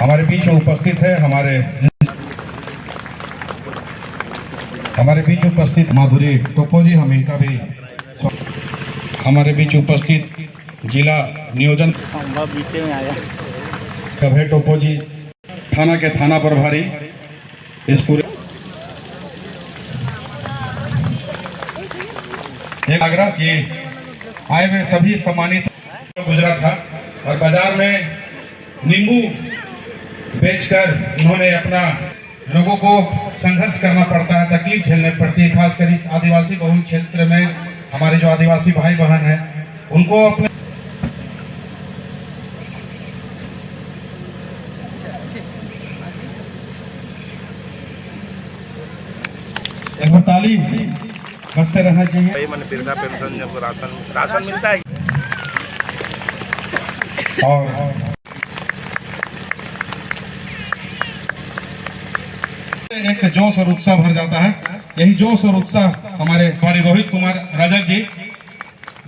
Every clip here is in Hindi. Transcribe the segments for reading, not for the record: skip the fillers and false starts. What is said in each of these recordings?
हमारे बीच में उपस्थित है हमारे बीच उपस्थित माधुरी टोपो जी, हम इनका भी हमारे बीच उपस्थित जिला नियोजन कभे टोपो जी, थाना के थाना प्रभारी, इस पूरे एक आग्रह कि आए हुए सभी सम्मानित गुजरा था और बाजार में नींबू बेचकर उन्होंने अपना लोगों को संघर्ष करना पड़ता है, तकलीफ झेलनी पड़ती है, खासकर इस आदिवासी बहुल क्षेत्र में हमारे जो आदिवासी भाई बहन हैं उनको अपने तालीम बसते रहना चाहिए। मन वृद्धा पेंशन जब राशन मिलता है और एक जोश और उत्साह भर जाता है। यही जोश और उत्साह हमारे रोहित कुमार रजक जी,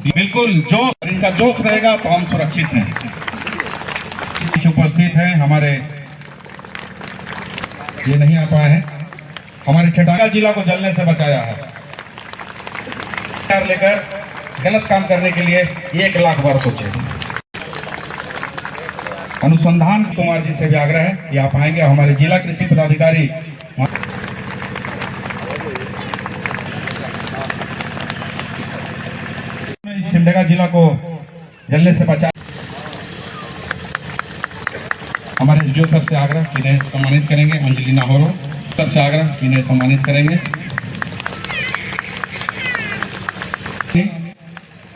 बिल्कुल जोश, इनका जोश रहेगा तो हम सुरक्षित हैं। उपस्थित हैं हमारे, ये नहीं आ पाए हैं, हमारे छटाका जिला को जलने से बचाया है। लेकर गलत काम करने के लिए 1 लाख बार सोचे। अनुसंधान कुमार जी से भी आग्रह है कि आप आएंगे, हमारे जिला कृषि पदाधिकारी सिमडेगा जिला को जलने से बचा। हमारे जो सर से आग्रह कि इन्हें सम्मानित करेंगे, अंजलि नाहोरो सर से आग्रह कि इन्हें सम्मानित करेंगे।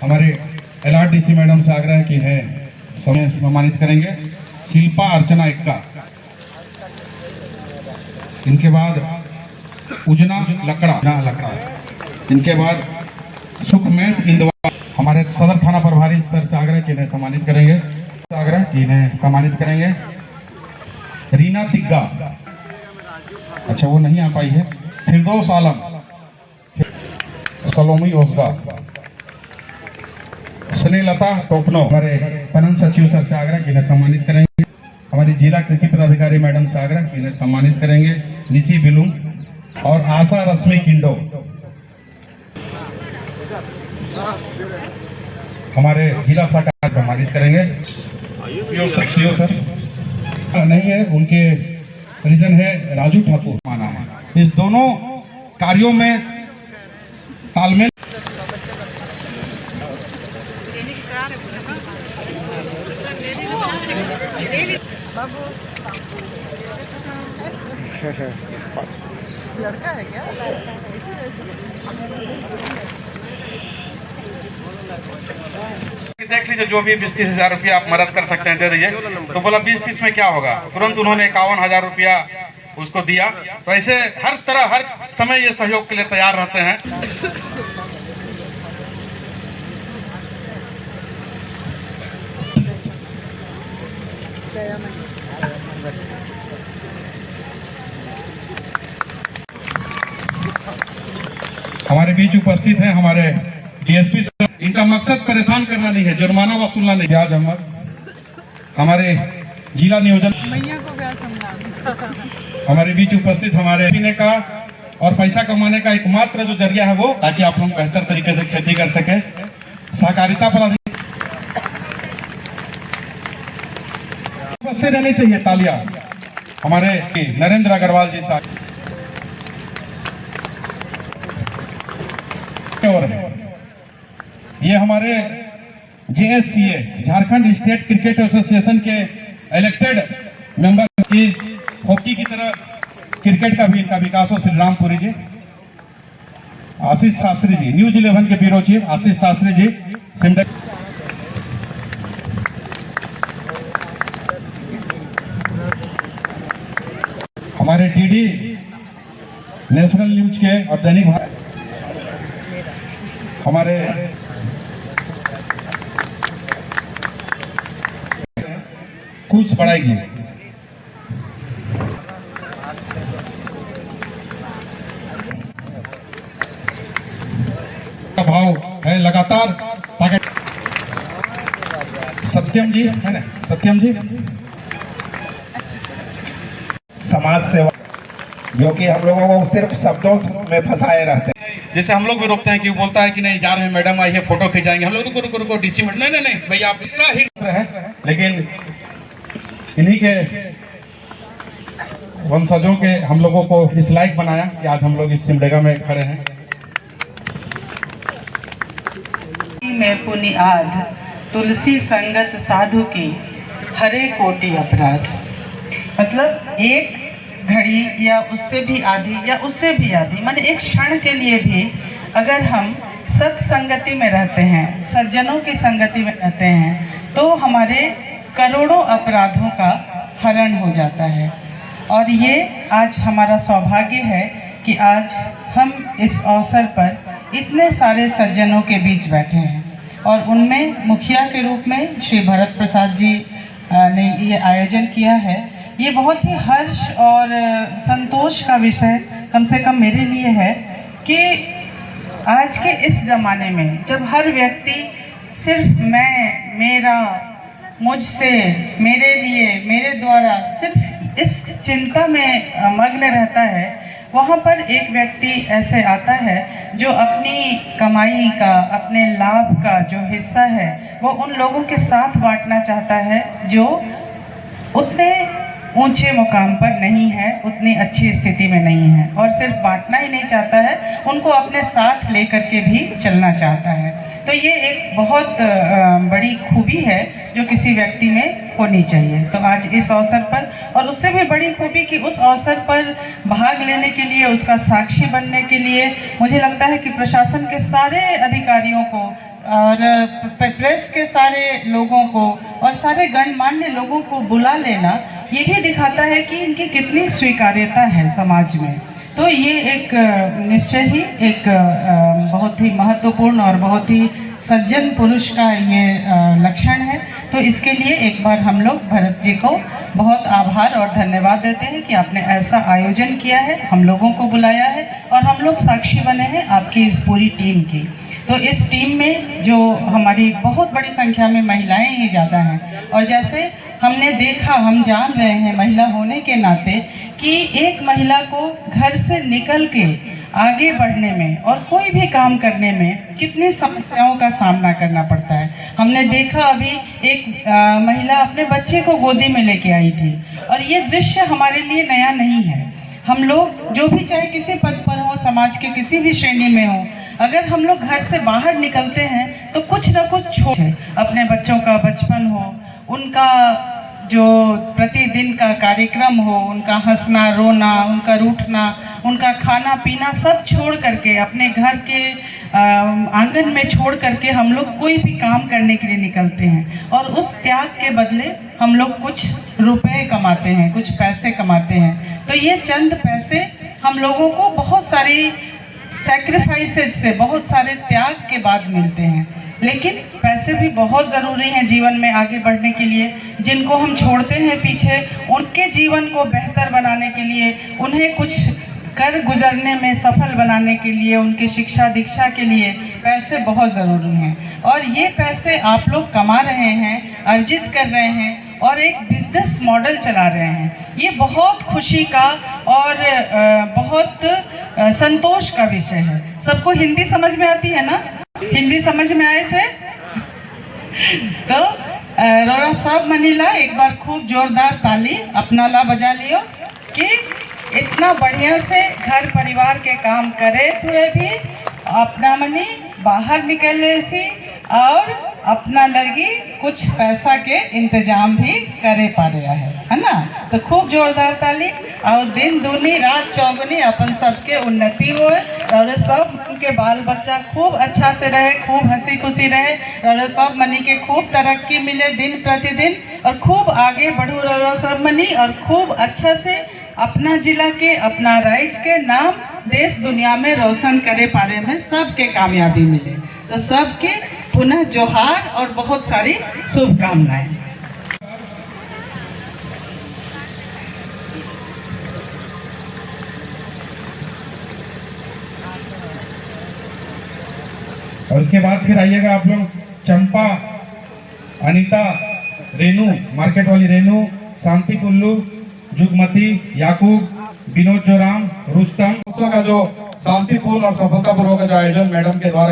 हमारे LRDC मैडम से आग्रह है कि इन्हें सम्मानित करेंगे। शिल्पा अर्चना एक्का, इनके बाद उजना लकड़ा, इनके बाद सुखमेत इंदवा, हमारे सदर थाना प्रभारी सर से आग्रह कि इन्हें सम्मानित करेंगे। आग्रह कि इन्हें सम्मानित करेंगे। रीना तिग्गा, अच्छा वो नहीं आ पाई है। फिरदौस आलम, सलोमी ओसगा, स्नेहलता टोपनो, हमारे पनन सचिव सर से आग्रह कि इन्हें सम्मानित करेंगे। हमारी जिला कृषि पदाधिकारी मैडम से आग्रह कि इन्हें सम्मानित करेंगे। निशी बिलुम और आशा रश्मि किंडो, हमारे जिला शाखा सम्मानित करेंगे। सीओ सर नहीं है, उनके रीजन है राजू ठाकुर माना है। इस दोनों कार्यों में तालमेल लड़का है क्या? देख लीजिए, जो भी 20-30 हजार रुपया आप मदद कर सकते हैं दे दीजिए। तो बोला 20-30 में क्या होगा, तुरंत उन्होंने 51,000 रुपया उसको दिया। तो ऐसे हर तरह हर समय ये सहयोग के लिए तैयार रहते हैं। हमारे बीच उपस्थित हैं हमारे DSP सर। इनका मकसद परेशान करना नहीं है, जुर्माना वसूलना नहीं। ब्याज हमारे जिला नियोजन हमारे बीच उपस्थित हमारे पीने का और पैसा कमाने का एकमात्र जो जरिया है वो, ताकि आप लोग बेहतर तरीके से खेती कर सके। सहकारिता पर बसते रहनी चाहिए तालियां। हमारे नरेंद्र अग्रवाल जी साहब और ये हमारे JSCA Jharkhand state cricket association के इलेक्टेड मेंबर की हॉकी की तरह क्रिकेट का भी इनका विकास हो। श्री रामपुरी जी, आशीष शास्त्री जी, न्यूज 11 के ब्यूरो चीफ आशीष शास्त्री जी, सिमडेगा। हमारे DD नेशनल न्यूज के और दैनिक भारत, हमारे कुछ पढ़ाएगी। भाव है लगातार। सत्यम जी है ना, सत्यम जी समाज सेवा, जो कि हम लोगों को सिर्फ शब्दों में फंसाए रहते हैं। जैसे हम लोग भी रोकते हैं कि वो बोलता है कि नहीं जा रहे हैं मैडम आई है फोटो खिंचाएंगे, हम लोग रुको रुको रुको डीसी मैडम नहीं नहीं नहीं भैया आप इसका ही है। लेकिन इन्हीं के वंशजों के हम लोगों को इस लायक बनाया कि आज हम लोग इस सिमडेगा में खड़े हैं। में पुनियाद तुलसी संगत साधु की हरे कोटि अपराध। मतलब एक घड़ी या उससे भी आधी या उससे भी आधी माने एक क्षण के लिए भी अगर हम सत्संगति में रहते हैं, सज्जनों की संगति में रहते हैं, तो हमारे करोड़ों अपराधों का हरण हो जाता है। और ये आज हमारा सौभाग्य है कि आज हम इस अवसर पर इतने सारे सज्जनों के बीच बैठे हैं और उनमें मुखिया के रूप में श्री भरत प्रसाद जी ने ये आयोजन किया है। ये बहुत ही हर्ष और संतोष का विषय कम से कम मेरे लिए है कि आज के इस ज़माने में जब हर व्यक्ति सिर्फ मैं, मेरा, मुझसे, मेरे लिए, मेरे द्वारा सिर्फ इस चिंता में मग्न रहता है, वहाँ पर एक व्यक्ति ऐसे आता है जो अपनी कमाई का, अपने लाभ का जो हिस्सा है वो उन लोगों के साथ बांटना चाहता है जो उतने ऊंचे मुकाम पर नहीं है, उतनी अच्छी स्थिति में नहीं है। और सिर्फ बांटना ही नहीं चाहता है, उनको अपने साथ लेकर के भी चलना चाहता है। तो ये एक बहुत बड़ी खूबी है जो किसी व्यक्ति में होनी चाहिए। तो आज इस अवसर पर, और उससे भी बड़ी खूबी कि उस अवसर पर भाग लेने के लिए, उसका साक्षी बनने के लिए मुझे लगता है कि प्रशासन के सारे अधिकारियों को और प्रेस के सारे लोगों को और सारे गणमान्य लोगों को बुला लेना ये भी दिखाता है कि इनकी कितनी स्वीकार्यता है समाज में। तो ये एक निश्चय ही एक बहुत ही महत्वपूर्ण और बहुत ही सज्जन पुरुष का ये लक्षण है। तो इसके लिए एक बार हम लोग भरत जी को बहुत आभार और धन्यवाद देते हैं कि आपने ऐसा आयोजन किया है, हम लोगों को बुलाया है और हम लोग साक्षी बने हैं आपकी इस पूरी टीम की। तो इस टीम में जो हमारी बहुत बड़ी संख्या में महिलाएं ही ज़्यादा हैं, और जैसे हमने देखा, हम जान रहे हैं महिला होने के नाते कि एक महिला को घर से निकल के आगे बढ़ने में और कोई भी काम करने में कितनी समस्याओं का सामना करना पड़ता है। हमने देखा अभी एक महिला अपने बच्चे को गोदी में लेके आई थी, और ये दृश्य हमारे लिए नया नहीं है। हम लोग जो भी चाहे किसी पद पर हो, समाज के किसी भी श्रेणी में हो, अगर हम लोग घर से बाहर निकलते हैं तो कुछ ना कुछ छोड़, अपने बच्चों का बचपन हो, उनका जो प्रतिदिन का कार्यक्रम हो, उनका हंसना रोना, उनका रूठना, उनका खाना पीना सब छोड़ करके, अपने घर के आंगन में छोड़ करके हम लोग कोई भी काम करने के लिए निकलते हैं। और उस त्याग के बदले हम लोग कुछ रुपए कमाते हैं, कुछ पैसे कमाते हैं। तो ये चंद पैसे हम लोगों को बहुत सारी सैक्रिफाइसेज से, बहुत सारे त्याग के बाद मिलते हैं। लेकिन पैसे भी बहुत ज़रूरी हैं जीवन में आगे बढ़ने के लिए। जिनको हम छोड़ते हैं पीछे, उनके जीवन को बेहतर बनाने के लिए, उन्हें कुछ कर गुजरने में सफल बनाने के लिए, उनकी शिक्षा दीक्षा के लिए पैसे बहुत ज़रूरी हैं। और ये पैसे आप लोग कमा रहे हैं, अर्जित कर रहे हैं और एक बिजनेस मॉडल चला रहे हैं। ये बहुत खुशी का और बहुत संतोष का विषय है। सबको हिंदी समझ में आती है ना? हिंदी समझ में आए थे? तो रोरा सब मनीला एक बार खूब जोरदार ताली अपना ला बजा लियो कि इतना बढ़िया से घर परिवार के काम करे हुए भी अपना मनी बाहर निकले थी और अपना लगी कुछ पैसा के इंतजाम भी करे पा रहा है ना? तो खूब जोरदार ताली। और दिन दूनी रात चौगुनी अपन सबके उन्नति होए और सब उनके बाल बच्चा खूब अच्छा से रहे, खूब हंसी खुशी रहे और सब मनी के खूब तरक्की मिले दिन प्रतिदिन और खूब आगे बढ़ू रहो सब मनी और खूब अच्छा से अपना जिला के, अपना राज्य के नाम देश दुनिया में रोशन करे पारे में सबके कामयाबी मिले। तो सबके पुनः जोहार और बहुत सारी शुभकामनाएं। और उसके बाद फिर आइएगा आप लोग चंपा, अनीता, रेनू, मार्केट वाली रेनू, शांति कुल्लू, जुगमती, याकूब, विनोद जोराम, रुस्तम का जो शांतिपूर्ण और सफलतापूर्वक जो आयोजन मैडम के द्वारा